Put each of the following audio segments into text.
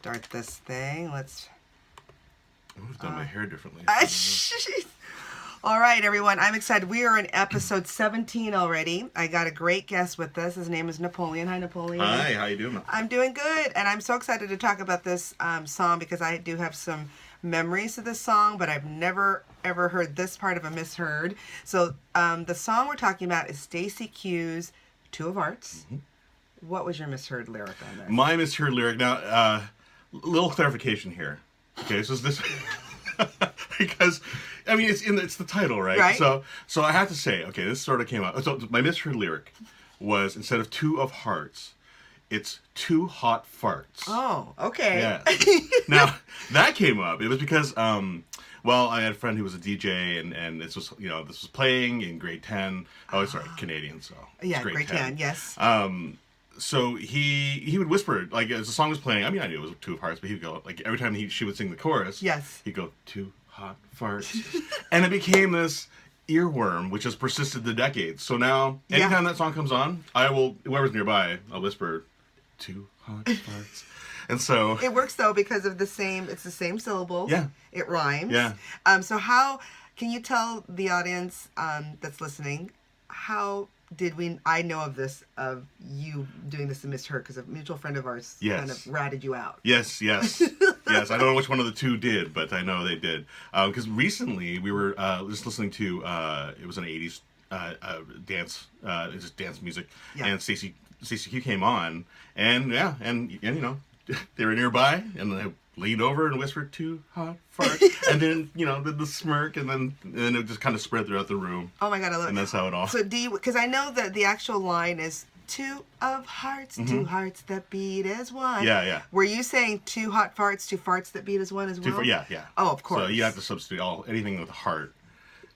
start this thing. Let's... I would have done my hair differently. All right, everyone. I'm excited. We are in episode 17 already. I got a great guest with us. His name is Napoleon. Hi, Napoleon. Hi, how you doing? I'm doing good, and I'm so excited to talk about this song because I do have some memories of this song, but I've never, ever heard this part of a misheard. So the song we're talking about is Stacey Q's Two of Hearts. Mm-hmm. What was your misheard lyric on that? My misheard lyric. Now, little clarification here. Okay, so this... because, I mean, it's the title, right? Right. So I have to say, okay, this sort of came out. So my misheard lyric was, instead of two of hearts, it's two hot farts. Oh, okay. Yeah. Now, that came up. It was because, well, I had a friend who was a DJ, and this was, this was playing in grade 10. Oh, sorry, Canadian, so yeah, grade 10, yes. So he would whisper, like, as the song was playing, I mean, I knew it was Two of Hearts, but he'd go, like, every time she would sing the chorus, yes, he'd go, two hot farts. And it became this earworm, which has persisted the decades. So now, anytime that song comes on, I will, whoever's nearby, I'll whisper, two hot farts. And so... It works, though, because of it's the same syllables. Yeah. It rhymes. Yeah. So how, can you tell the audience that's listening, how... I know of this, of you doing this in misheard, because a mutual friend of ours kind of ratted you out. Yes. Yes, I don't know which one of the two did, but I know they did. Because recently we were just listening to, it was an 80s dance, just dance music, and Stacey Q came on, and they were nearby, and they leaned over and whispered, two hot farts, and then, the smirk, and then it just kind of spread throughout the room. Oh my God, I love it. And that's how it all... So because I know that the actual line is, two of hearts, two hearts that beat as one. Yeah. Were you saying two hot farts, two farts that beat as one as well? Yeah. Oh, of course. So you have to substitute anything with heart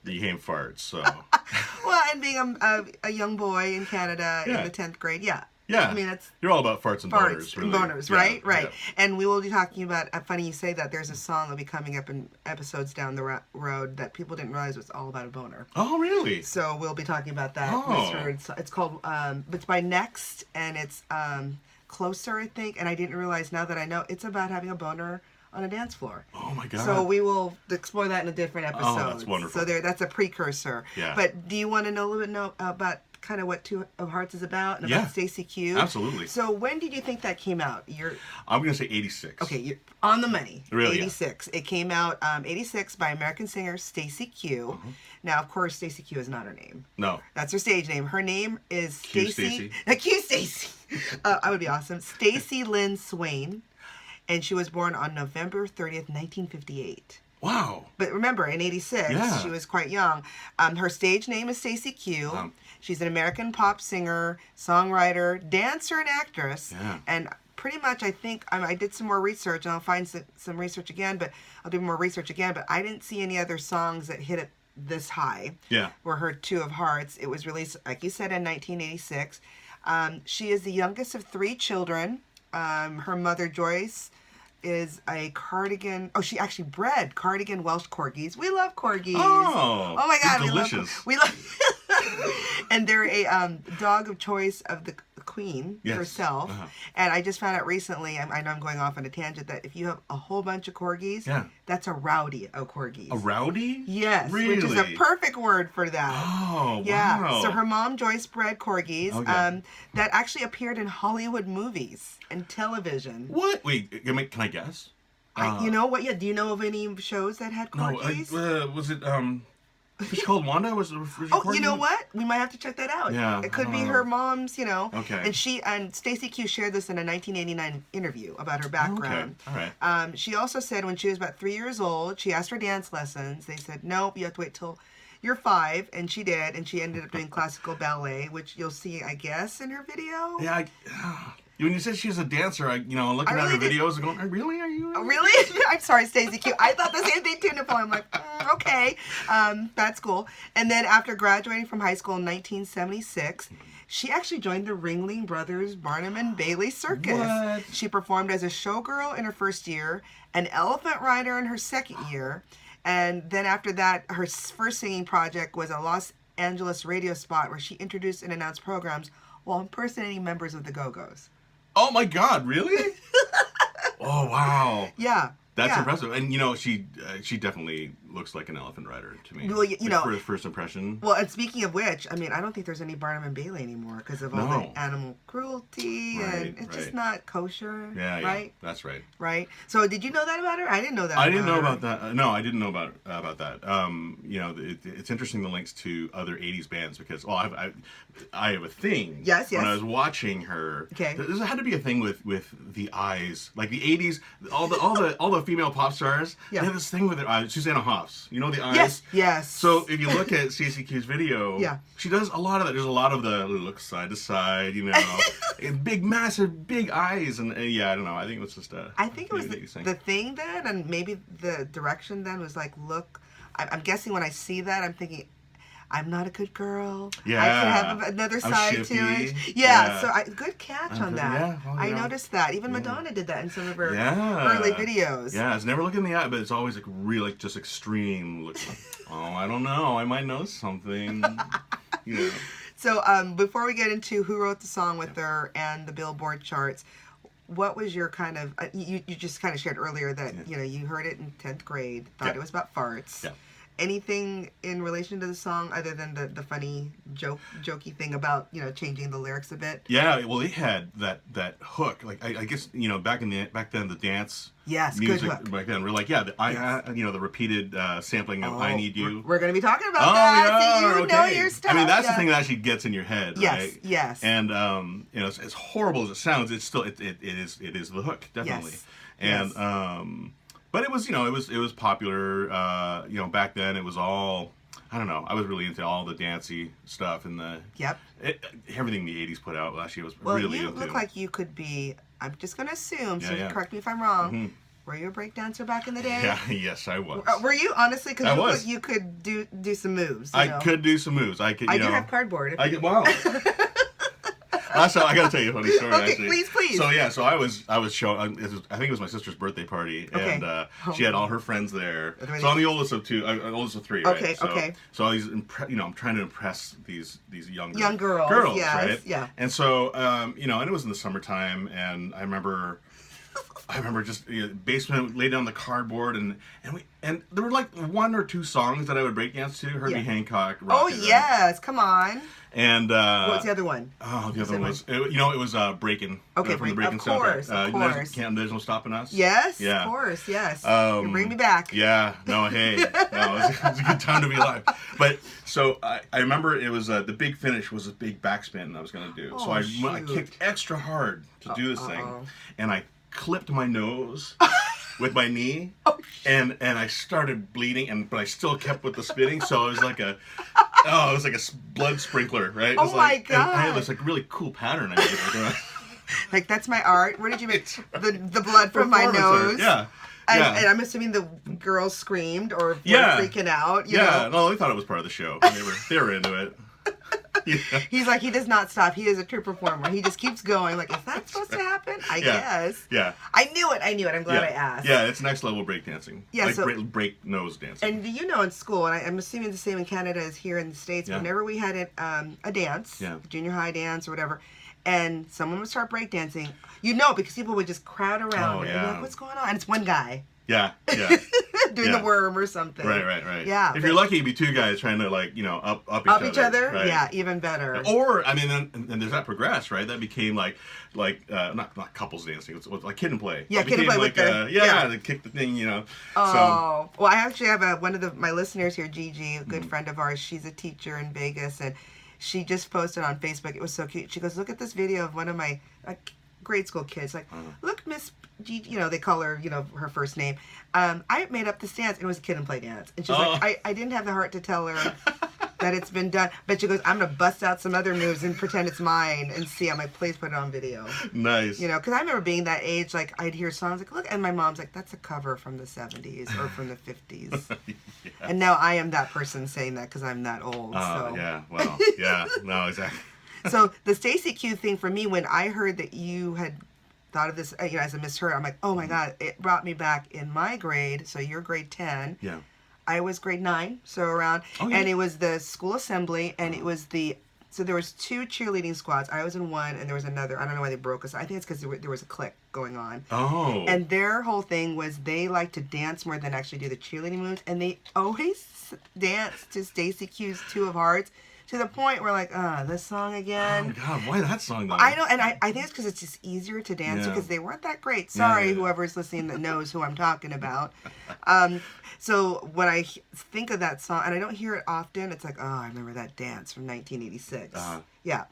became farts, so... Well, and being a young boy in Canada in the 10th grade, yeah. Yeah, I mean, that's... You're all about farts and boners, really. Boners, right? Right. Yeah. And we will be talking about, funny you say that, there's a song that'll be coming up in episodes down the road that people didn't realize was all about a boner. Oh, really? So we'll be talking about that. Oh. It's called, it's by Next, and it's Closer, I think, and I didn't realize, now that I know, it's about having a boner on a dance floor. Oh my God. So we will explore that in a different episode. Oh, that's wonderful. So that's a precursor. Yeah. But do you want to know a little bit about kind of what Two of Hearts is about and about Stacey Q? Absolutely. So when did you think that came out? I'm going to say 86. Okay, you're on the money. Really? 86. Yeah. It came out 86 by American singer Stacey Q. Mm-hmm. Now, of course, Stacey Q is not her name. No. That's her stage name. Her name is Stacey. Q Stacey. I would be awesome. Stacey Lynn Swain. And she was born on November 30th, 1958. Wow. But remember, in 86, she was quite young. Her stage name is Stacey Q. She's an American pop singer, songwriter, dancer, and actress. Yeah. And pretty much, I think, I did some more research, and I'll find some research again, but I'll do more research again. But I didn't see any other songs that hit it this high. Yeah. Were her Two of Hearts. It was released, like you said, in 1986. She is the youngest of 3 children. Her mother, Joyce, is a cardigan. Oh, she actually bred cardigan Welsh corgis. We love corgis. Oh my God, delicious. We love. And they're a dog of choice of the Queen herself. Uh-huh. And I just found out recently, I know I'm going off on a tangent, that if you have a whole bunch of corgis, that's a rowdy of corgis. A rowdy? Yes. Really? Which is a perfect word for that. Oh, yeah. Wow. So her mom, Joyce, bred corgis that actually appeared in Hollywood movies and television. What? Wait, can I guess? You know what? Yeah. Do you know of any shows that had corgis? No. Was it She called Wanda? Was you know what? We might have to check that out. Yeah. It could be her mom's, Okay. And Stacey Q shared this in a 1989 interview about her background. Okay. All right. She also said when she was about 3 years old, she asked for dance lessons. They said, nope, you have to wait till you're 5. And she did. And she ended up doing classical ballet, which you'll see, I guess, in her video. Yeah. When you said she's a dancer, looking at her videos and going, really? Are you? Oh, really? I'm sorry, Stacey Q. I thought the same thing too, Nicole. I'm like, okay. That's cool. And then after graduating from high school in 1976, she actually joined the Ringling Brothers Barnum and Bailey Circus. What? She performed as a showgirl in her first year, an elephant rider in her second year, and then after that, her first singing project was a Los Angeles radio spot where she introduced and announced programs while impersonating members of the Go-Go's. Oh my God! Really? Oh wow. Yeah. That's impressive. And, she definitely looks like an elephant rider to me. Well, For first impression. Well, and speaking of which, I mean, I don't think there's any Barnum and Bailey anymore because of all the animal cruelty, and it's just not kosher. Yeah, right? That's right. Right? So did you know that about her? I didn't know that I didn't know about that. No, I didn't know about that. It's interesting, the links to other 80s bands, because, well, I have a thing. Yes. When I was watching her, there had to be a thing with the eyes. Like the 80s, all the female pop stars, they had this thing with their eyes. Susanna Hoffs, the eyes? Yes. So if you look at Stacey Q's video, she does a lot of that. There's a lot of the look side to side, big, massive, big eyes. And I don't know. I think it was just I think it was the thing then, and maybe the direction then was like, look, I'm guessing when I see that, I'm thinking, I'm not a good girl. Yeah. I can have another side to it. Yeah. So good catch on that. Yeah. Well, I noticed that. Even Madonna did that in some of her early videos. Yeah. It's never look in the eye, but it's always like really just extreme. Look, I don't know. I might know something. So before we get into who wrote the song with her and the Billboard charts, what was your kind of, you just kind of shared earlier that, you heard it in 10th grade, thought it was about farts. Yeah. Anything in relation to the song other than the funny jokey thing about changing the lyrics a bit? Yeah, well, it had that hook. Like I guess back then the dance music good hook. Back then we're like the repeated sampling of "I Need You." We're gonna be talking about that. Yeah, so you know your stuff. I mean, that's the thing that actually gets in your head. Yes, right? yes. And as horrible as it sounds, it's still it is the hook, definitely. Yes. And but it was, it was popular, back then. It was all, I don't know, I was really into all the dancey stuff and everything the 80s put out. Actually, I was really into. Well, you look like you could be, I'm just going to assume, correct me if I'm wrong, were you a breakdancer back in the day? Yeah, yes, I was. Were you, honestly? Because you look like you could do some moves. I could do some moves. I do have cardboard. Wow. So I got to tell you a funny story. Okay, actually. please. So I was showing. I think it was my sister's birthday party, and she had all her friends there. So I'm the oldest of two, oldest of three. Right? Okay. So I was, I'm trying to impress these young girls, yes, right? Yeah. And so, and it was in the summertime, and I remember just basement, lay down the cardboard, and there were like one or two songs that I would break dance to. Herbie Hancock. Rockin', yes, come on. And what's the other one? Oh, the other one was it was Breakin'. Okay, from the Breakin' of course, soundtrack. of course. There's no stopping us. Yes, of course, yes. You bring me back. Yeah, no, hey, no, it was a good time to be alive. But so I remember it was the big finish was a big backspin I was gonna do. So I kicked extra hard to do this thing, and I clipped my nose with my knee, and I started bleeding, but I still kept with the spinning. So it was like it was like a blood sprinkler, right? Oh my God! I had this like really cool pattern. Like, that's my art. Where did you make the blood from my nose? Yeah. And I'm assuming the girls screamed or were freaking out. You know? No, they thought it was part of the show. They were into it. He's like, he does not stop. He is a true performer. He just keeps going. Like, is that supposed to happen? I guess. Yeah. I knew it. I'm glad I asked. Yeah, it's next level breakdancing. Yeah, like break nose dancing. And in school, and I'm assuming the same in Canada as here in the States, whenever we had a dance, junior high dance or whatever, and someone would start breakdancing, because people would just crowd around. And like, what's going on? And it's one guy. Yeah. Doing the worm or something. Right. Yeah. If you're lucky, it'd be two guys trying to up each other. Right? Yeah, even better. Or then there's that progressed, right? That became like not couples dancing. It was like kid and play. Yeah, kid and play with they kick the thing, Oh, well, I actually have one of my listeners here, Gigi, a good friend of ours. She's a teacher in Vegas, and she just posted on Facebook. It was so cute. She goes, "Look at this video of one of my grade school kids. Like, look, Miss Gigi," they call her, her first name. I made up this dance, and it was a kid and play dance. And she's like, I didn't have the heart to tell her that it's been done. But she goes, I'm going to bust out some other moves and pretend it's mine and see. I'm like, please put it on video. Nice. Because I remember being that age, like, I'd hear songs like, look, and my mom's like, that's a cover from the 70s or from the 50s. Yes. And now I am that person saying that because I'm that old. So. Yeah, well, yeah, no, exactly. So the Stacey Q thing for me, when I heard that you had thought of this, as a misheard, I'm like, oh my God, it brought me back in my grade. So you're grade 10. Yeah. I was grade 9, so around. Oh, yeah. And it was the school assembly, and it was the So there was 2 cheerleading squads. I was in one, and there was another. I don't know why they broke us. I think it's because there was a clique going on. Oh. And their whole thing was they like to dance more than actually do the cheerleading moves, and they always dance to Stacey Q's 2 of Hearts. To the point where, like, this song again. Oh, God, why that song, though? I know, and I think it's because it's just easier to dance because they weren't that great. Sorry, whoever's listening that knows who I'm talking about. So when I think of that song, and I don't hear it often, it's like, oh, I remember that dance from 1986. Yeah.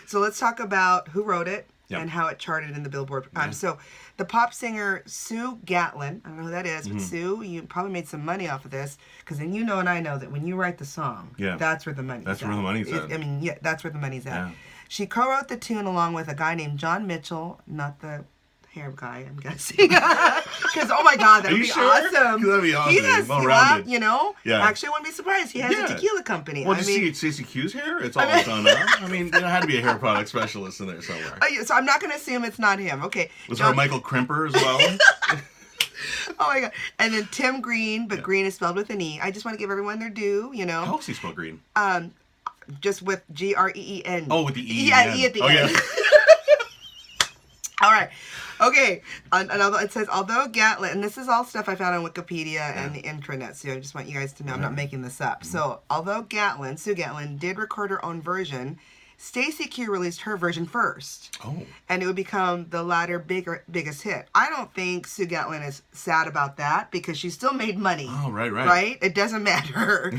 So let's talk about who wrote it and how it charted in the Billboard. So the pop singer Sue Gatlin, I don't know who that is, but Sue, you probably made some money off of this, because then you know and I know that when you write the song, that's where the money's at. That's where the money's at. I mean, that's where the money's at. Yeah. She co-wrote the tune along with a guy named John Mitchell, not the hair guy, I'm guessing. Because, oh my God, that would be awesome. That'd be awesome. He has, well-rounded. You know? Yeah. Actually, I wouldn't be surprised. He has a tequila company. Well, did you see Stacey Q's hair? It's all done up. I mean, there had to be a hair product specialist in there somewhere. So I'm not going to assume it's not him. Okay. Was there a Michael Crimper as well? Oh my God. And then Tim Green, but Green is spelled with an E. I just want to give everyone their due, you know. How else do you spell Green? Just with Green. Oh, with the E. Yeah, E at the end. Yeah. All right. Okay. And it says, although Gatlin, and this is all stuff I found on Wikipedia and the intranet, so I just want you guys to know I'm not making this up. So, although Sue Gatlin did record her own version, Stacey Q released her version first. Oh. And it would become the latter biggest hit. I don't think Sue Gatlin is sad about that because she still made money. Oh, right. Right? It doesn't matter.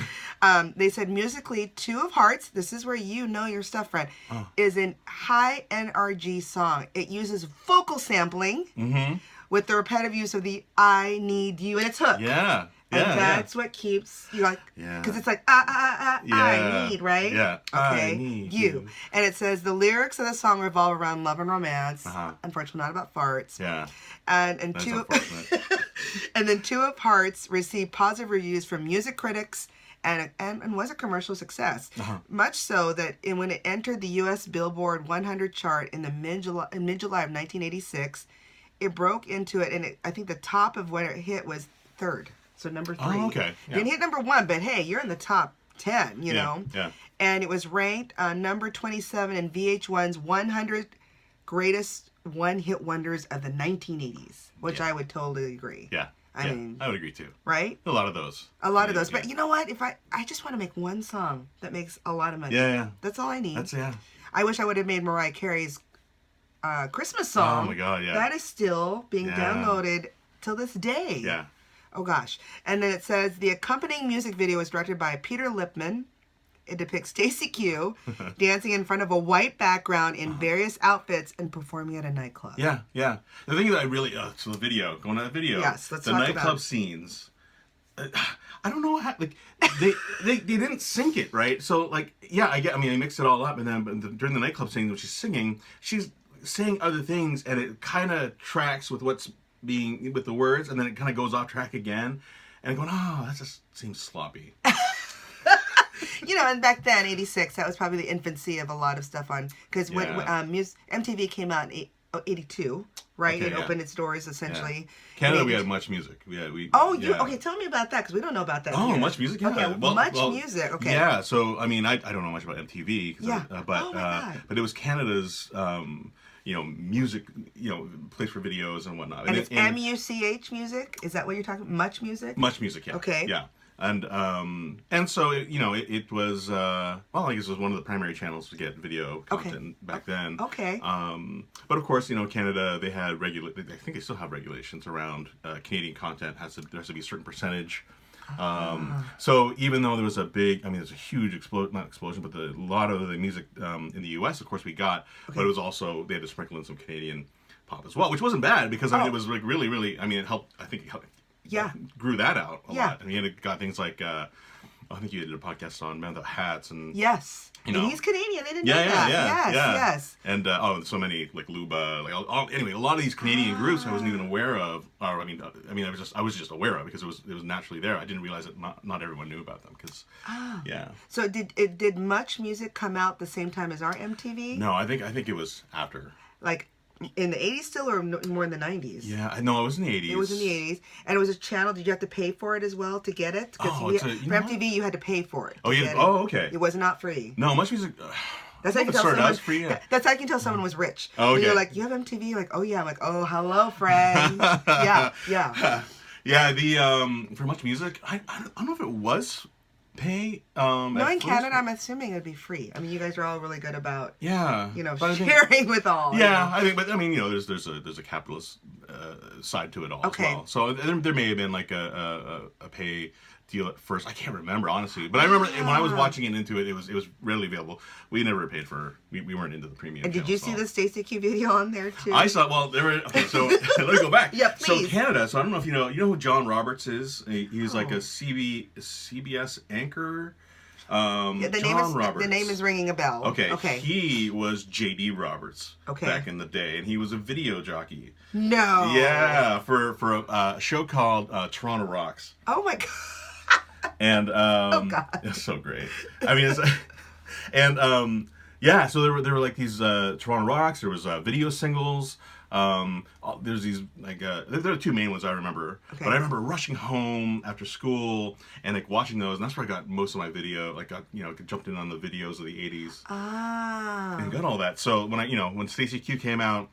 They said musically, 2 of Hearts, this is where you know your stuff, friend, is an high NRG song. It uses vocal sampling with the repetitive use of the I need you, and it's hooked. Yeah. And that's what keeps you like, because it's like, I need, right? Yeah. Okay, I need you. And it says the lyrics of the song revolve around love and romance. Unfortunately, not about farts. Yeah. And and then 2 of Hearts received positive reviews from music critics and was a commercial success. Much so that when it entered the U.S. Billboard 100 chart in mid-July of 1986, it broke into it, and I think the top of what it hit was 3rd. So number 3. Oh, okay. Yeah. Didn't hit number 1, but hey, you're in the top 10, you know? Yeah. And it was ranked number 27 in VH1's 100 Greatest One-Hit Wonders of the 1980s, which I would totally agree. Yeah. I mean, I would agree too. Right? A lot of those. But you know what? If I just want to make one song that makes a lot of money. Yeah. That's all I need. Yeah. I wish I would have made Mariah Carey's Christmas song. Oh my God, yeah. That is still being downloaded till this day. Yeah. Oh gosh. And then it says the accompanying music video was directed by Peter Lipman. It depicts Stacey Q dancing in front of a white background in various outfits and performing at a nightclub. Yeah. The thing that I really, so the video, going to that video. Yes, let's the talk nightclub about scenes. I don't know how, like, they didn't sync it, right? So, like, I mean, they mixed it all up, and then during the nightclub scene when she's singing, she's saying other things, and it kind of tracks with what's being, with the words, and then it kind of goes off track again, and I'm going, that just seems sloppy. You know, and back then, 86, that was probably the infancy of a lot of stuff on, because when MTV came out in 82, right? Okay, it opened its doors, essentially. Canada, we had Much Music. Okay, tell me about that, because we don't know about that here. Much Music, yeah. Okay, Much Music, okay. Yeah, so, I mean, I don't know much about MTV, but it was Canada's, music, place for videos and whatnot. And it's MUCH music? Is that what you're talking about? Much Music? Much Music, yeah. Okay. Yeah. And so, it was, I guess it was one of the primary channels to get video content back then. Okay. But of course, Canada, they had I think they still have regulations around Canadian content. There has to be a certain percentage. So even though there was there's a huge not explosion, but a lot of the music in the U.S., of course, we got, but it was also, they had to sprinkle in some Canadian pop as well, which wasn't bad because, it was like really, really, it helped, I think it helped. Grew that out a lot. I mean, it got things like, I think you did a podcast on Man the Hats and... Yes. And he's Canadian. They didn't know that. Yes. And, so many, like Luba, anyway, a lot of these Canadian groups I wasn't even aware of, or, I was just aware of because it was naturally there. I didn't realize that not everyone knew about them because, So did Much Music come out the same time as our MTV? No, I think it was after. Like in the 80s still, or more in the 90s? Yeah, no, it was in the 80s. It was in the 80s, and it was a channel. Did you have to pay for it as well to get it? Because Oh, for MTV, you had to pay for it. Oh, yeah. Oh, okay. It was not free. No, Much Music. That's how you can tell someone. Free, yeah. That's how you can tell someone was rich. Oh, okay. You're like, you have MTV? You're like, oh yeah. I'm like, oh, hello, friend. Yeah. Yeah, the for Much Music, I don't know if it was pay. No, in Canada, I'm assuming it'd be free. I mean, you guys are all really good about sharing with all. Yeah, I think, but I mean, there's a capitalist side to it all as well. So there may have been like a pay deal at first. I can't remember honestly, but I remember when I was watching it into it, it was readily available. We never paid for. We weren't into the premium. And did you see the Stacey Q video on there too? I saw. Well, there were. Okay, so let me go back. Yeah, please. So Canada. So I don't know if you know who John Roberts is. He's like a CBS anchor. The name is ringing a bell. Okay. He was J.D. Roberts back in the day, and he was a video jockey. No. Yeah, for a show called Toronto Rocks. Oh my god. And oh god, it's so great. I mean, yeah. So there were like these Toronto Rocks. There was video singles. There's these like there are two main ones I remember. But I remember rushing home after school and like watching those, and that's where I got most of my video. Like jumped in on the videos of the '80s. And got all that. So when Stacey Q came out,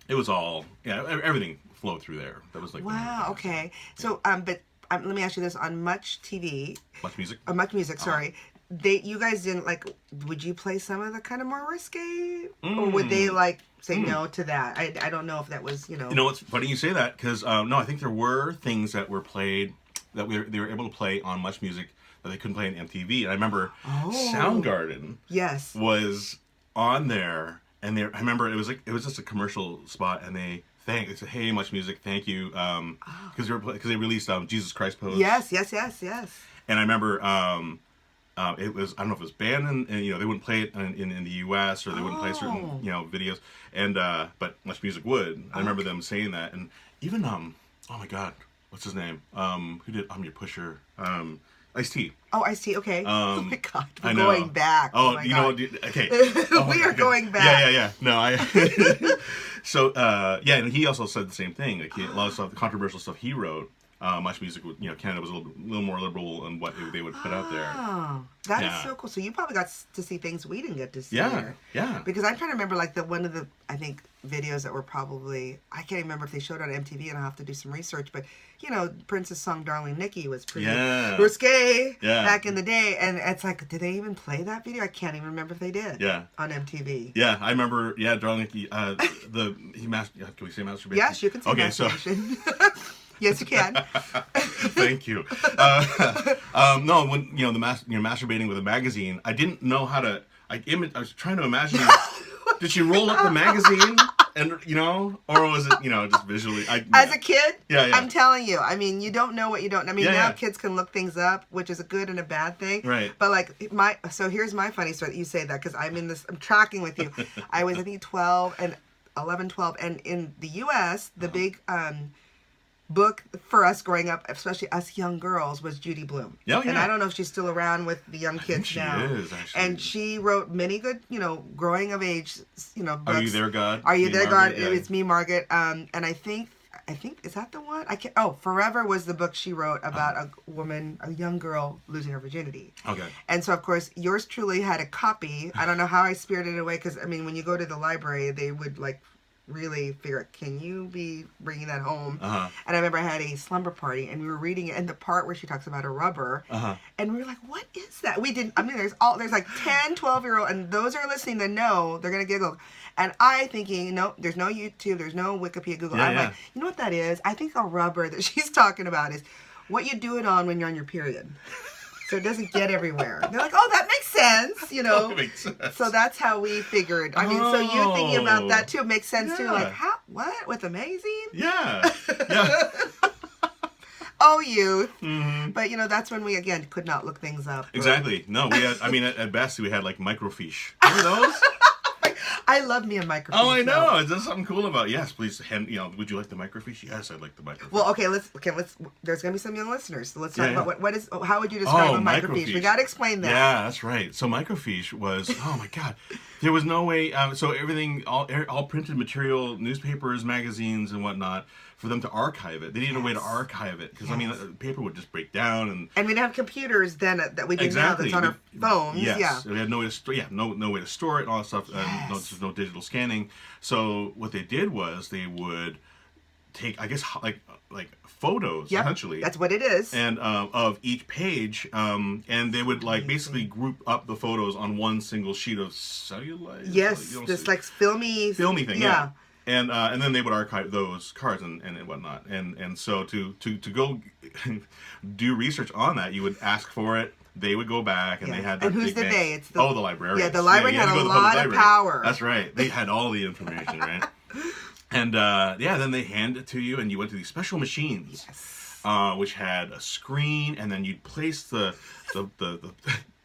it was all everything flowed through there. That was like wow. Okay. So but. Let me ask you this: on Much TV, Much Music, Much Music. Sorry, you guys didn't like. Would you play some of the kind of more risque, or would they like say no to that? I don't know if that was You know, it's funny you say that because no, I think there were things that were played that they were able to play on Much Music that they couldn't play on MTV. And I remember Soundgarden, was on there, and I remember it was just a commercial spot, and they said, "Hey, Much Music, thank you," because they released Jesus Christ Pose. Yes. And I remember it was, I don't know if it was banned, and they wouldn't play it in the U.S. or they wouldn't play certain videos, and but Much Music would. I remember them saying that, and even oh my God, what's his name? Who did I'm Your Pusher? Ice-T. Oh, Ice-T, okay. Oh my God, we're going back. Oh, you know what? Okay. We are going back. Yeah. No, So, and he also said the same thing. Like, a lot of stuff, the controversial stuff he wrote, Much Music, Canada was a little more liberal in what they would put out there. Oh, that is so cool. So you probably got to see things we didn't get to see there. Yeah. Because I'm trying to remember, like, one of the, I think, videos that were probably, I can't remember if they showed it on MTV, and I'll have to do some research, but, Prince's song Darling Nikki was pretty risque back in the day, and it's like, did they even play that video? I can't even remember if they did on MTV. Yeah, I remember, Darling Nikki, can we say masturbation? Yes, you can say masturbation. Yes, you can. Thank you. No, when masturbating with a magazine, I didn't know how to. I was trying to imagine. Did she roll up the magazine, and or was it just visually? As a kid, yeah. I'm telling you. I mean, you don't know what you don't. I mean, now kids can look things up, which is a good and a bad thing. Right. But like so here's my funny story. You say that because I'm tracking with you. I was 12, and in the U.S. the big book for us growing up, especially us young girls, was Judy Blume. Yeah. And I don't know if she's still around with the young kids now. She is, actually. And she wrote many good, growing of age, books. Are You There, God? Are You There, God? Yeah. It's Me, Margaret. And I think, is that the one? Forever was the book she wrote about a woman, a young girl losing her virginity. Okay. And so, of course, yours truly had a copy. I don't know how I spirited it away because, when you go to the library, they would really figure out, can you be bringing that home? And I remember I had a slumber party and we were reading it, and the part where she talks about a rubber, and we were like, what is that? We didn't, there's like 10, 12-year-old, and those are listening that know, they're going to giggle. And I thinking, no, there's no YouTube, there's no Wikipedia, Google. I'm like, you know what that is? I think a rubber that she's talking about is what you do it on when you're on your period. So it doesn't get everywhere. They're like, oh, that makes sense, That makes sense. So that's how we figured. So you thinking about that too makes sense too. Like, how? What? With Amazing? Yeah. Oh, youth. Mm-hmm. But that's when we again could not look things up. Exactly. No, we had. At best we had like microfiche. Remember those? I love me a microfiche. Oh, I know. Is there something cool about? Yes, please. Would you like the microfiche? Yes, I'd like the microfiche. Well, okay. Let's. There's gonna be some young listeners, so let's talk about what is. How would you describe a microfiche? We gotta explain that. Yeah, that's right. So microfiche was. Oh my God, There was no way. So everything, all printed material, newspapers, magazines, and whatnot, for them to archive it. They needed a way to archive it because I mean, paper would just break down, and we didn't have computers then that we do now. That's on our phones. Yes, yeah, we had no way to store. Yeah, no way to store it and all that stuff. No digital scanning. So what they did was they would take, I guess, like photos, essentially. That's what it is. And of each page, and they would basically group up the photos on one single sheet of cellulose. Yes, this like filmy thing. Yeah. And then they would archive those cards and whatnot. And so to go do research on that, you would ask for it. They would go back and they had that. And who's the they? It's the librarian. Yeah, the librarian had a lot of power. That's right. They had all the information, right? And then they hand it to you, and you went to these special machines, which had a screen, and then you'd place the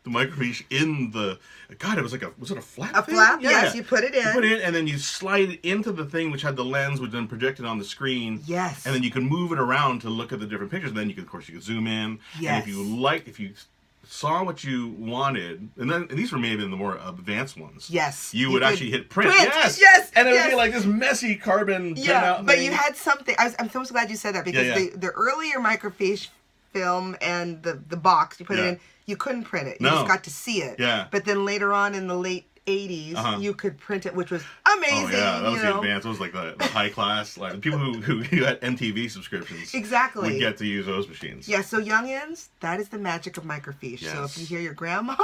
microfiche in the. God, it was was it a flap? A flap, yes. You put it in. You put it in, and then you slide it into the thing, which had the lens, which then projected on the screen. Yes. And then you could move it around to look at the different pictures. And then you could zoom in. Yes. And if you saw what you wanted, and these were maybe the more advanced ones. Yes. You would actually hit print. Yes. And it would be like this messy carbon printout but thing. you had something. I'm so glad you said that because the earlier microfiche film and the box you put it in, you couldn't print it. You just got to see it. Yeah. But then later on in the late 80s, you could print it, which was amazing. Oh yeah, that was the advanced. It was like the high class, like people who had MTV subscriptions. Exactly. Would get to use those machines. Yeah. So youngins, that is the magic of microfiche. Yes. So if you hear your grandma,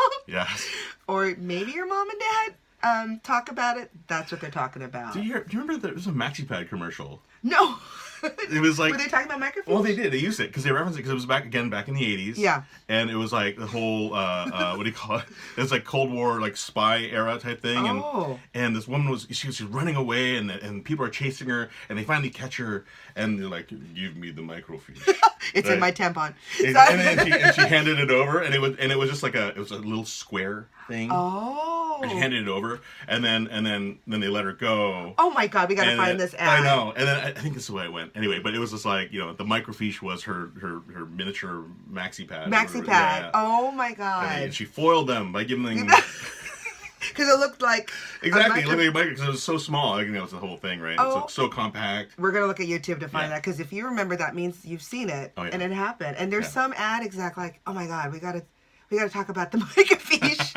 or maybe your mom and dad talk about it, that's what they're talking about. Do you remember there was a MaxiPad commercial? No. It was like, were they talking about microfiche? Well, they did. They used it because they referenced it because it was back in the 80s. Yeah. And it was like the whole what do you call it? It was like Cold War spy era type thing. Oh. And this woman was running away and people are chasing her and they finally catch her and they're like, "Give me the microfiche." It's in my tampon. And she handed it over and it was just like it was a little square thing. Oh. And she handed it over and then they let her go. Oh my God, we gotta find this ad. I know. And then I think this is the way it went. Anyway, but it was just like, the microfiche was her miniature MaxiPad. MaxiPad. Yeah. Oh my God. And she foiled them by giving them. Because it looked like. Exactly. It looked like a microfiche because it was so small. It was the whole thing, right? Oh. It's so compact. We're going to look at YouTube to find that because if you remember, that means you've seen it and it happened. And there's some ad exactly like, oh my God, we got to talk about the microfiche.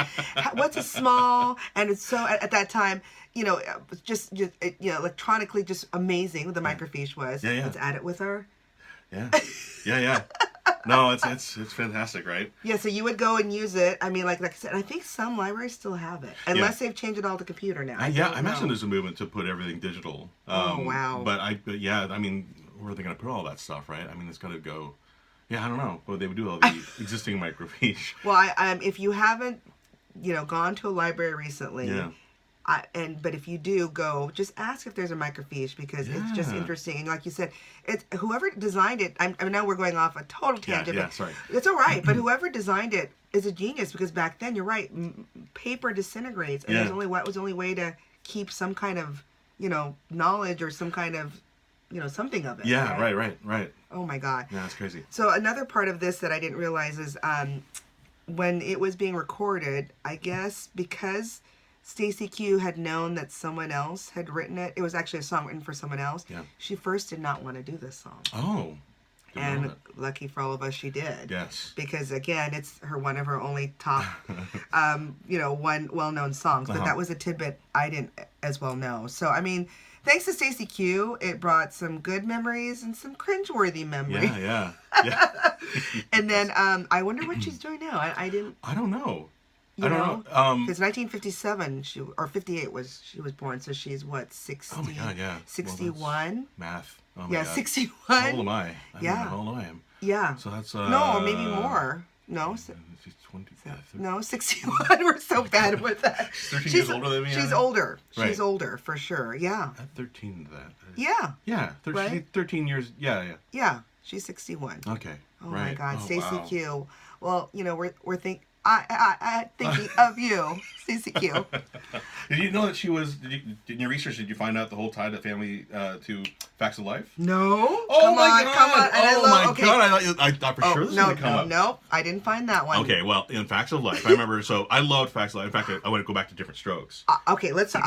What's a small, and it's so at that time, just electronically just amazing what the microfiche was. Yeah. Let's add it with our. Yeah. No, it's fantastic, right? Yeah, so you would go and use it. I mean, like I said, I think some libraries still have it, unless they've changed it all to computer now. I imagine there's a movement to put everything digital. Oh wow! But I mean, where are they going to put all that stuff, right? I mean, it's got to go. Yeah, I don't know. Well, they would do all the existing microfiche. Well, if you haven't, gone to a library recently, but if you do go, just ask if there's a microfiche because it's just interesting. And like you said, it's whoever designed it. I know we're going off a total tangent. Yeah, sorry. It's all right, but whoever designed it is a genius because back then, you're right, paper disintegrates, and there's was the only way to keep some kind of knowledge or some kind of something of it. Yeah, right. Oh my God. Yeah, that's crazy. So another part of this that I didn't realize is when it was being recorded, I guess because Stacey Q had known that someone else had written it. It was actually a song written for someone else. Yeah. She first did not want to do this song. Oh. And lucky for all of us, she did. Yes. Because again, it's one of her only top, one well-known songs. But that was a tidbit I didn't as well know. So I mean, thanks to Stacey Q, it brought some good memories and some cringeworthy memories. Yeah. And then I wonder what she's doing now. I don't know. I don't know. Because 1957, or 58 she was born. So she's what, 60? Oh my God, yeah. 61? Well, math. Oh my God. 61. How old am I? I don't know how old I am. Yeah. So that's no, maybe more. No. She's 20. No, 61. We're so bad with that. She's 13 years older than me. She's older. Right. She's older for sure. Yeah. Add 13 to that. Yeah. Yeah. Right? 13 years. Yeah. Yeah. She's 61. Okay. Oh my God, Stacey wow. Q. Well, we're thinking of you, Stacey Q. Did you know that she was? In your research, did you find out the whole tie the family to Facts of Life? No. Oh come my on, god! Come on. And God! I thought for sure this was no, going to come up. no, I didn't find that one. Okay, well, in Facts of Life, I remember. So I loved Facts of Life. In fact, I want to go back to Different Strokes. Okay, let's all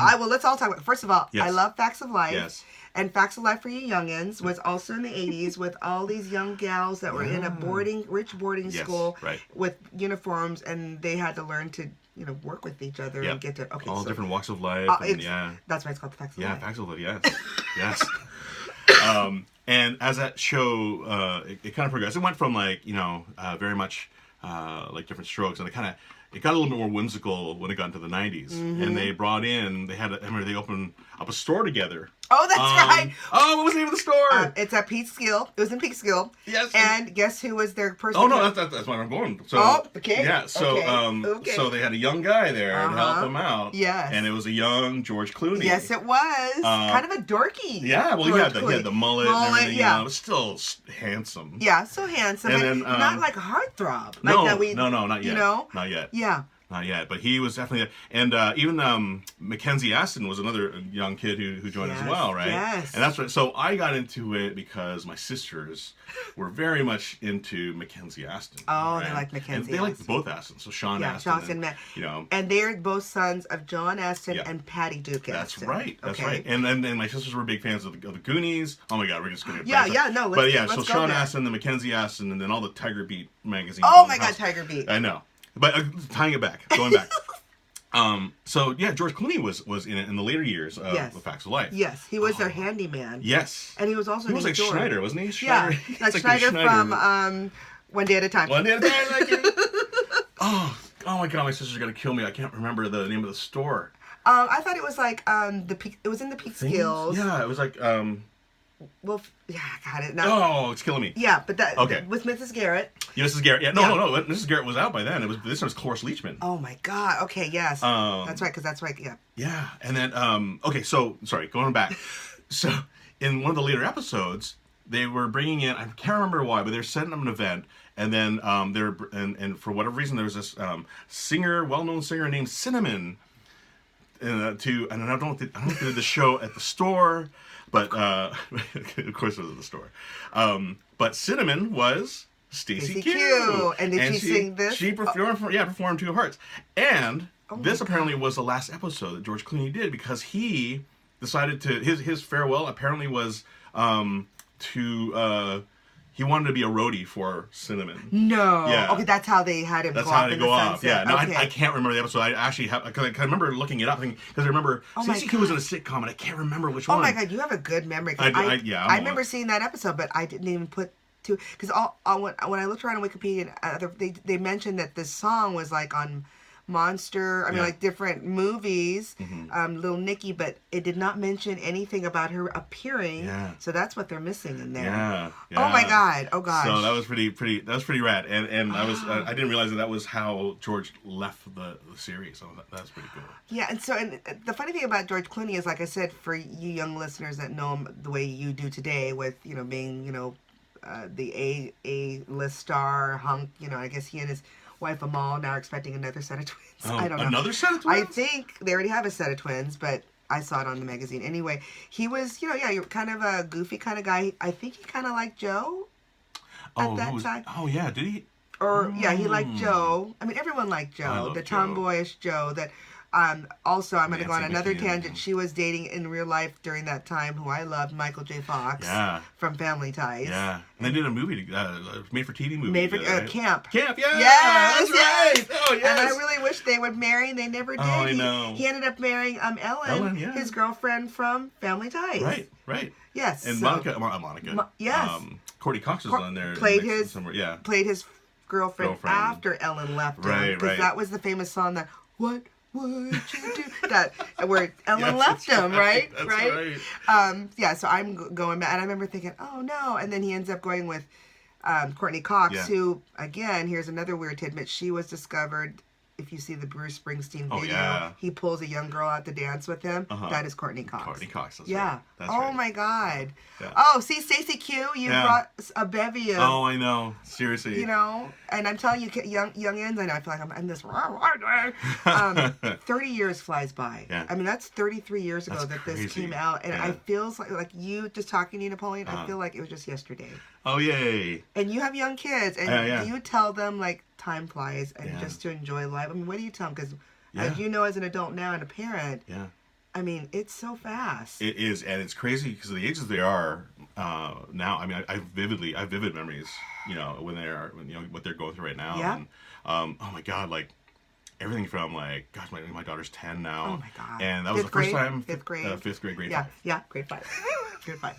talk about. First of all, Yes. I love Facts of Life. Yes. And Facts of Life for You Youngins was also in the 80s with all these young gals that were in a rich boarding school with uniforms, and they had to learn to, work with each other and get to all different walks of life. That's why it's called the Facts of Life. Yeah, Facts of Life. Yes, yes. And as that show, it kind of progressed. It went from very much like Different Strokes, and it got a little bit more whimsical when it got into the 90s. And they opened up a store together. Oh, that's right. Oh, what was the name of the store? It's at Peekskill. It was in Peekskill. Yes. And guess who was their person? Oh, no, that's why I'm going. So, okay. Yeah, so so they had a young guy there to help them out. Yes. And it was a young George Clooney. Yes, it was. Kind of a dorky. Yeah, well, he had the mullet and everything. Yeah. It was still handsome. Yeah, so handsome. And then, not like a heartthrob. No, not yet. Not yet. Yeah. Not yet, but he was definitely, and even Mackenzie Aston was another young kid who joined as well, right? Yes. And that's right. So I got into it because my sisters were very much into Mackenzie Aston. Oh, right? they like Mackenzie. And they liked both Aston. So Sean Aston, and they're both sons of John Aston and Patty Duke Aston. That's right. That's right. And then my sisters were big fans of the Goonies. Oh my God, we're just gonna let's so Sean Aston, the Mackenzie Aston, and then all the Tiger Beat magazines. Oh my God, Tiger Beat. I know. But going back. So yeah, George Clooney was in it in the later years of The Facts of Life. Yes, he was their handyman. Yes, and he was also like George. Schneider, wasn't he? Schneider. Yeah, like Schneider from One Day at a Time. One Day at a Time. Like oh my God, my sister's gonna kill me. I can't remember the name of the store. I thought it was like it was in the Peekskills. Yeah, it was like Well, yeah, I got it. Oh, it's killing me. Yeah, but with Mrs. Garrett. Yeah, Mrs. Garrett. Yeah, no. Mrs. Garrett was out by then. This was Cloris Leachman. Oh my God. Okay, yes, that's right. Because that's right. Yeah. Yeah, and then okay. So sorry, going back. So in one of the later episodes, they were bringing in. I can't remember why, but they're setting up an event, and then and for whatever reason, there was this well-known singer named Cinnamon. And I don't know if they did the show at the store, but of course it was at the store. But Cinnamon was Stacey Q. And did she sing this? She performed Two Hearts. And this apparently was the last episode that George Clooney did because he decided to his farewell apparently was he wanted to be a roadie for Cinnamon. No. Yeah. Okay, that's how they had him. That's how they go off. Yeah. No, okay. I can't remember the episode. I actually have because I remember looking it up because I remember Stacey Q was in a sitcom and I can't remember which one. Oh my God, you have a good memory. I remember seeing that episode, but I didn't even put two because when I looked around on Wikipedia, they mentioned that this song was like on Monster. I mean, like different movies, Little Nicky, but it did not mention anything about her appearing. Yeah. So that's what they're missing in there. Yeah. Oh my God. Oh gosh. So that was pretty rad, and I didn't realize that was how George left the series. So that's pretty cool. Yeah, and the funny thing about George Clooney is, like I said, for you young listeners that know him the way you do today, with being the A-list star hunk. I guess he and his wife Amal now are expecting another set of twins. I don't know. Another set of twins? I think they already have a set of twins, but I saw it on the magazine. Anyway, he was, you're kind of a goofy kind of guy. I think he kind of liked Joe at that time. Oh, yeah. Did he? Or, yeah, he liked Joe. I mean, everyone liked Joe. The tomboyish Joe that... also, I'm going to go on another tangent. She was dating in real life during that time, who I loved, Michael J. Fox from Family Ties. Yeah, and they did a movie, made-for-TV movie. Right? Camp. Camp, yeah. Yes, that's right. Oh, yes. And I really wish they would marry, and they never did. Oh, I know. He ended up marrying Ellen, his girlfriend from Family Ties. Right. Yes. And Monica. Yes. Courtney Cox was on there. Played his girlfriend after Ellen left him. Right. Because that was the famous song that, What would you do? That where Ellen left him, right? That's right. So I'm going back, and I remember thinking, oh no, and then he ends up going with Courtney Cox, who, again, here's another weird tidbit. She was discovered if you see the Bruce Springsteen Oh, video, yeah. he pulls a young girl out to dance with him. That is Courtney Cox. Courtney Cox, that's yeah. right. That's oh right. my God. Yeah. Oh, see, Stacey Q, you brought a bevy of. Oh, I know. Seriously. You know, and I'm telling you, youngins, I know I feel like I'm in this. 30 years flies by. Yeah. I mean, that's 33 years ago that crazy. this came out, and I feels like you just talking to you, Napoleon. I feel like it was just yesterday. Oh, yay. And you have young kids, and do you tell them like time flies and just to enjoy life? I mean, what do you tell them? Because as you know, as an adult now and a parent, I mean, it's so fast. It is, and it's crazy because of the ages they are now. I mean, I have vivid memories. You know, when what they're going through right now. Yeah. And, oh my God, like everything from like, gosh, my daughter's 10 now. Oh my God. And that was the first time. Fifth grade. Fifth grade, grade 5. Yeah, grade 5. Grade 5.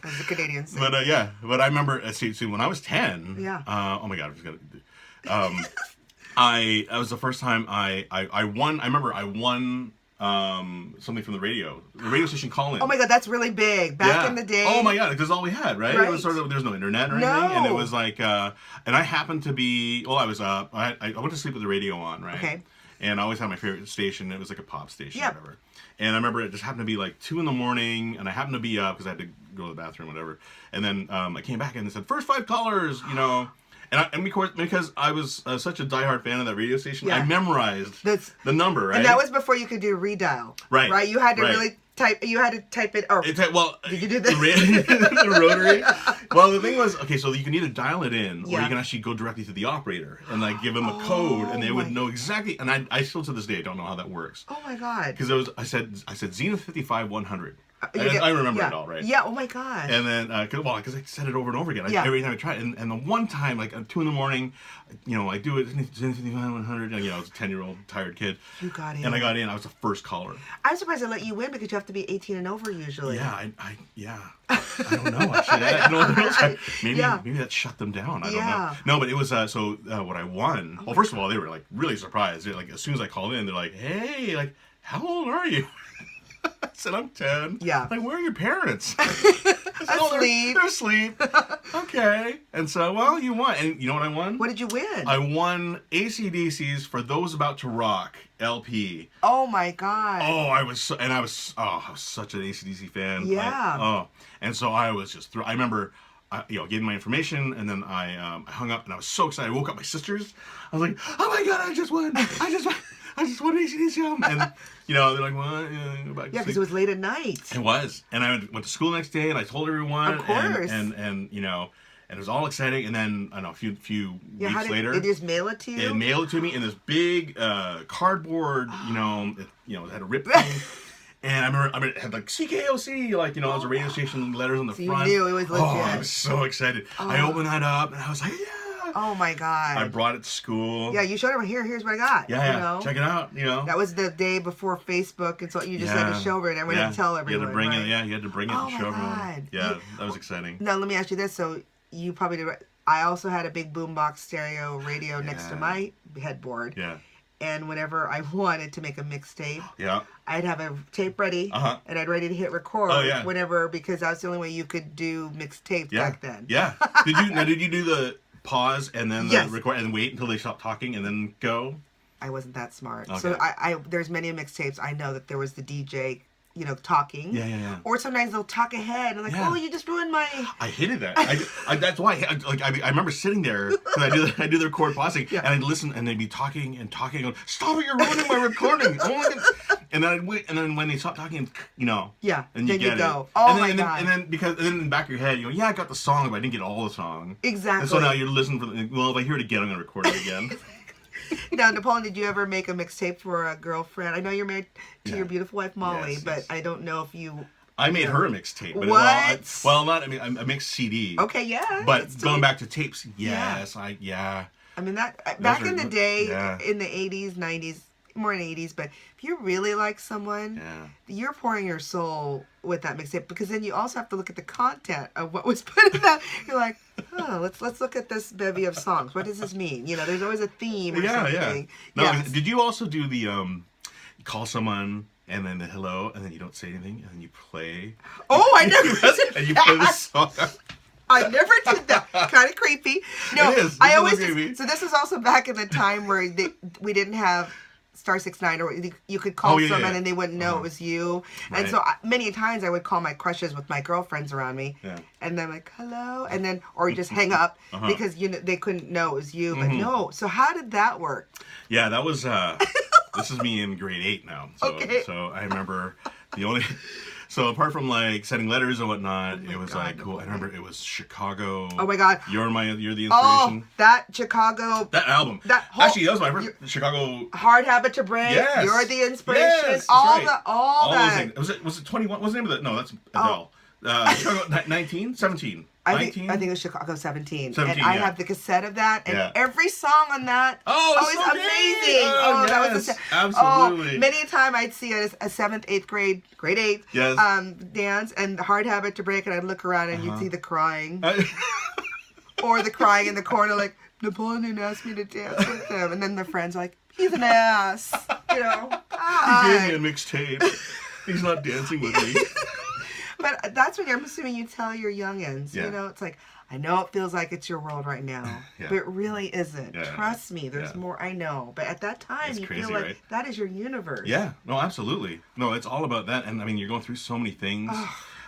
As the Canadians say. But I remember, see, when I was 10. Yeah. Oh my God, I was gonna. That was the first time I won. I remember I won something from the radio station call-in. Oh my God, that's really big. Back in the day. Oh my God, because all we had, right? It was sort of, there's no internet or anything, and it was like, and I happened to be, I was up. I went to sleep with the radio on, right? Okay. And I always had my favorite station. It was like a pop station, or whatever. And I remember it just happened to be like 2 a.m, and I happened to be up because I had to go to the bathroom, whatever. And then I came back and they said, first 5 callers, you know. And of course, because I was such a diehard fan of that radio station, I memorized the number, right? And that was before you could do redial. Right. Right? You had to really type it. Or did you do this? The rotary. Well, the thing was, okay, so you can either dial it in, or you can actually go directly to the operator and like give them a code, and they would know exactly. And I still to this day don't know how that works. Oh my God. Because I said Zenith 55 100. I remember it all, right? Yeah, oh my God. And then, because I said it over and over again. Every time I tried. And the one time, like, at 2 a.m, you know, I do it, 55, 100, and, you know, I was a 10-year-old tired kid. You got in. And I got in. I was the first caller. I'm surprised they let you win because you have to be 18 and over usually. Yeah, I don't know, actually. I don't know. Maybe that shut them down. I don't know. No, but it was, what I won, well, first of all, they were, like, really surprised. They're, like, as soon as I called in, they're like, hey, like, how old are you? I said, I'm 10. Yeah. Like, where are your parents? Asleep. They're asleep. Okay. And so, well, you won. And you know what I won? What did you win? I won AC/DC's For Those About to Rock LP. Oh, my God. Oh, I was such an AC/DC fan. Yeah. And so I was just, I remember, gave my information, and then I hung up, and I was so excited. I woke up my sisters. I was like, oh my God, I just won. I just won AC/DC album. And, you know, they're like, what? Yeah, because it was late at night. It was. And I went to school the next day, and I told everyone. Of course. And you know, and it was all exciting. And then, I don't know, a few weeks later. They just mail it to you? They mailed it to me in this big cardboard, it had a rip thing. And I remember it had like CKOC, like, you know, it was a radio station, letters on the front. You knew it was legit. Oh, I was so excited. I opened that up, and I was like, yeah. Oh my God. I brought it to school. Yeah, you showed them, here's what I got. Yeah, you know? Check it out, you know. That was the day before Facebook, and so you just had to show it, and we had to tell everyone. You had to bring it, you had to bring it and show everyone. God. Yeah, that was exciting. Now, let me ask you this. So, you probably did, I also had a big boombox stereo radio next to my headboard. Yeah. And whenever I wanted to make a mixtape, I'd have a tape ready, and I'd ready to hit record whenever, because that was the only way you could do mixtapes back then. Yeah. Did you do the pause and then the record and wait until they stop talking and then go? I wasn't that smart. Okay. So there's many mixtapes. I know that there was the DJ, you know, talking. Yeah. Or sometimes they'll talk ahead and like, oh, you just ruined my. I hated that. That's why. I remember sitting there because I do the record pausing and I'd listen and they'd be talking and going, stop it! You're ruining my recording. And then I'd wait, and then when they stop talking, you know. Yeah. And you get go. It. Oh my God. And then in the back of your head, you go, I got the song, but I didn't get all the song. Exactly. And so now you're listening if I hear it again, I'm gonna record it again. Now, Napoleon, did you ever make a mixtape for a girlfriend? I know you're married to your beautiful wife, Molly, but I don't know if you... I made her a mixtape. What? A mixed CD. Okay, yeah. But going back to tapes, yes, I mean, that back in the day, in the 80s, 90s, more in the 80s, but if you really like someone, you're pouring your soul with that mixtape, because then you also have to look at the content of what was put in that. You're like, let's look at this bevy of songs. What does this mean? You know, there's always a theme or something. No, did you also do the you call someone and then the hello and then you don't say anything and then you play? Oh, I never. And you play the song. I never did that. Kind of creepy. No, It is. I It's a always little creepy. so this was also back in the time where we didn't have star 69 or you could call someone and they wouldn't know it was you. Right. And so many times I would call my crushes with my girlfriends around me. Yeah. And then like, hello, and then or just hang up because they couldn't know it was you. But no. So how did that work? Yeah, that was this is me in grade 8 now. So Okay. so I remember the only so apart from like sending letters and whatnot, it was God, like cool. I remember it was Chicago. Oh my God. You're the inspiration. Oh, that Chicago. That album. Actually, that was my first Chicago. Hard Habit to Break. Yes. You're the inspiration. Yes, all right. that. Was it 21? What's the name of that? No, that's Adele. Chicago 19, 17. I think it was Chicago 17. 17, and I yeah. have the cassette of that, and every song on that it's is so amazing. great. Oh, Yes, that was absolutely. Many a time I'd see a 7th, 8th grade, grade 8 Yes. dance, and the Hard Habit to Break, and I'd look around and you'd see the crying. Or the crying in the corner, like, Napoleon didn't ask me to dance with him. And then the friends are like, he's an ass. You know? He gave me a mixtape. He's not dancing with me. But that's when I'm assuming you tell your youngins. Yeah. You know, it's like, I know it feels like it's your world right now, but it really isn't. Yeah. Trust me, there's more. I know, but at that time, It's you crazy, feel like right? that is your universe. Yeah, no, absolutely. No, it's all about that. And I mean, you're going through so many things.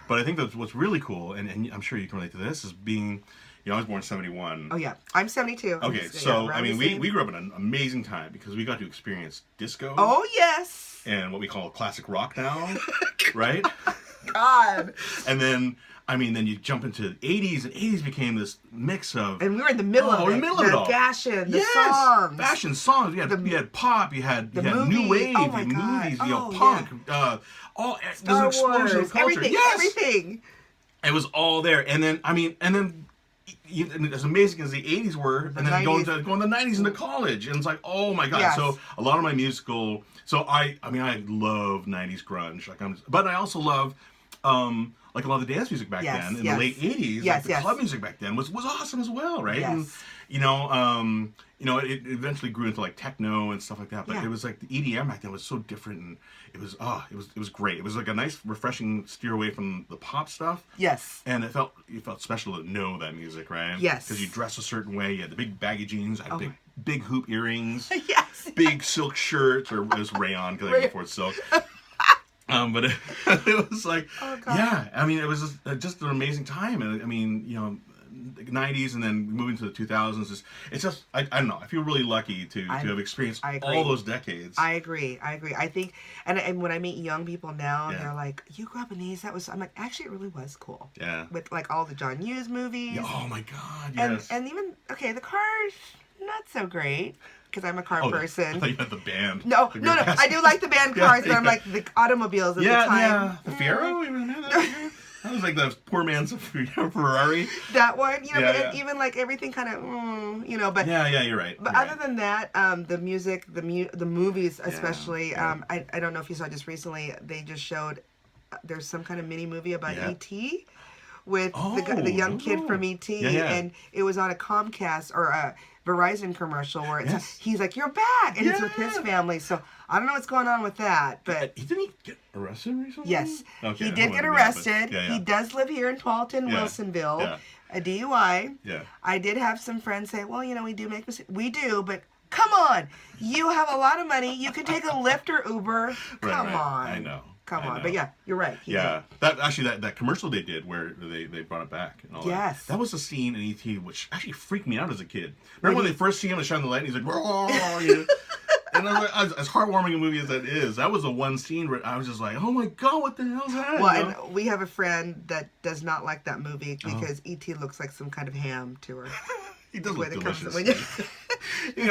But I think that's what's really cool, and I'm sure you can relate to this, is being, I was born in 71. Oh, yeah. I'm 72. Okay, so, I mean, we grew up in an amazing time because we got to experience disco. Oh, yes. And what we call classic rock now, right? God. And then, I mean, then you jump into the 80s, and 80s became this mix of... And we were in the middle of it. In the middle of it all. Fashion, the songs. Fashion, songs. You had pop, you had new wave, you had movies, you had punk, all Star there's an explosion Wars, of culture. everything, everything. It was all there. And then, I mean, and as amazing as the 80s were, and then going the 90s into college, and it's like, oh my God. Yes. So a lot of my musical, I love 90s grunge, but I also love, like a lot of the dance music back then in the late 80s, the club music back then was awesome as well, right? Yes. And, it eventually grew into like techno and stuff like that, but it was like the EDM back then was so different, and it was great. It was like a nice, refreshing steer away from the pop stuff. Yes. And it felt special to know that music, right? Yes. Because you dress a certain way. You had the big baggy jeans, I had big hoop earrings, Yes. big silk shirts, or it was rayon because I was before silk. But it was like, I mean, it was just an amazing time. And I mean, the 90s and then moving to the 2000s, it's just, I don't know, I feel really lucky to have experienced all those decades. I agree. I think, and when I meet young people now, they're like, you grew up in these, I'm like, actually, it really was cool. Yeah. With like all the John Hughes movies. Yeah, oh my God, yes. And even, the cars, not so great. Because I'm a car person. I thought you meant the band. No. I do like the band cars, but I'm like the automobiles at the time. Yeah, the Fiero? Even that? That was like the poor man's Ferrari. That one, but even like everything kind of, but... Yeah, you're right. But other than that, the music, the movies especially, I don't know if you saw just recently, they just showed, there's some kind of mini movie about E.T., with the young kid from E.T. And it was on a Comcast or a Verizon commercial where he's like, you're back, and it's with his family. So I don't know what's going on with that, but didn't he get arrested recently? Yes, okay, he did get arrested. He does live here in Tualatin, Wilsonville. Yeah. A DUI. Yeah. I did have some friends say, well, we do make mistakes. We do, but come on, you have a lot of money. You can take a Lyft or Uber. Come on. I know. Come on, but you're right. That commercial they did where they brought it back and all yes. That was a scene in E.T. which actually freaked me out as a kid. Remember when they first see him and shine the light and he's like, whoa, and as heartwarming a movie as that is, that was the one scene where I was just like, oh my God, what the hell's that? Well, and we have a friend that does not like that movie because E.T. looks like some kind of ham to her. He does look delicious. He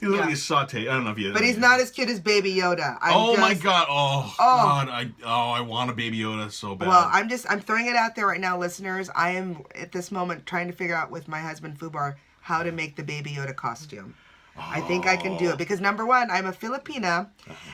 literally saute. I don't know if you. But he's not as cute as Baby Yoda. My God! God! I want a Baby Yoda so bad. Well, I'm throwing it out there right now, listeners. I am at this moment trying to figure out with my husband Fubar how to make the Baby Yoda costume. I think I can do it because number one, I'm a Filipina,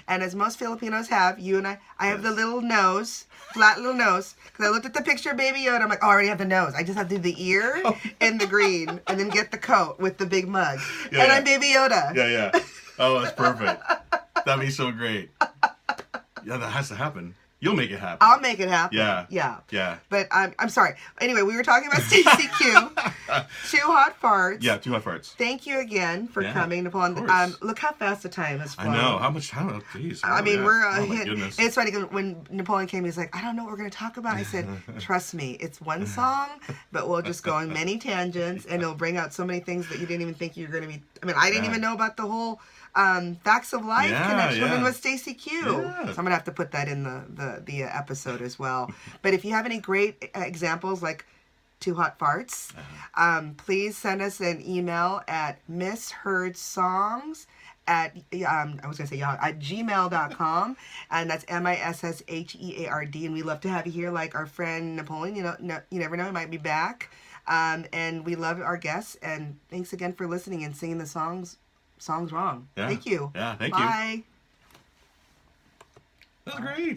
and as most Filipinos have, you and I have the little nose, flat little nose. Because I looked at the picture of Baby Yoda, I'm like, I already have the nose. I just have to do the ear and the green, and then get the coat with the big mug, I'm Baby Yoda. Yeah. Oh, that's perfect. That'd be so great. Yeah, that has to happen. You'll make it happen. I'll make it happen. Yeah. Yeah. Yeah. But I'm sorry. Anyway, we were talking about Stacey Q. Two Hot Farts. Yeah, Two Hot Farts. Thank you again for coming, Napoleon. Look how fast the time has flown. I know. How much time? Oh, jeez. I mean, we're oh, my hit. goodness. It's funny when Napoleon came, he's like, I don't know what we're going to talk about. I said, trust me, it's one song, but we'll just go on many tangents, and it'll bring out so many things that you didn't even think you were going to be. I mean, I didn't even know about the whole Facts of Life connection with Stacey Q. So I'm gonna have to put that in the episode as well. But if you have any great examples like Two Hot Farts, please send us an email at missheardsongs at at gmail.com, and that's MISSHEARD, and we love to have you here like our friend Napoleon. You never know, he might be back. And we love our guests, and thanks again for listening and singing the songs wrong. Yeah. Thank you. Yeah, thank you. Bye. That was great.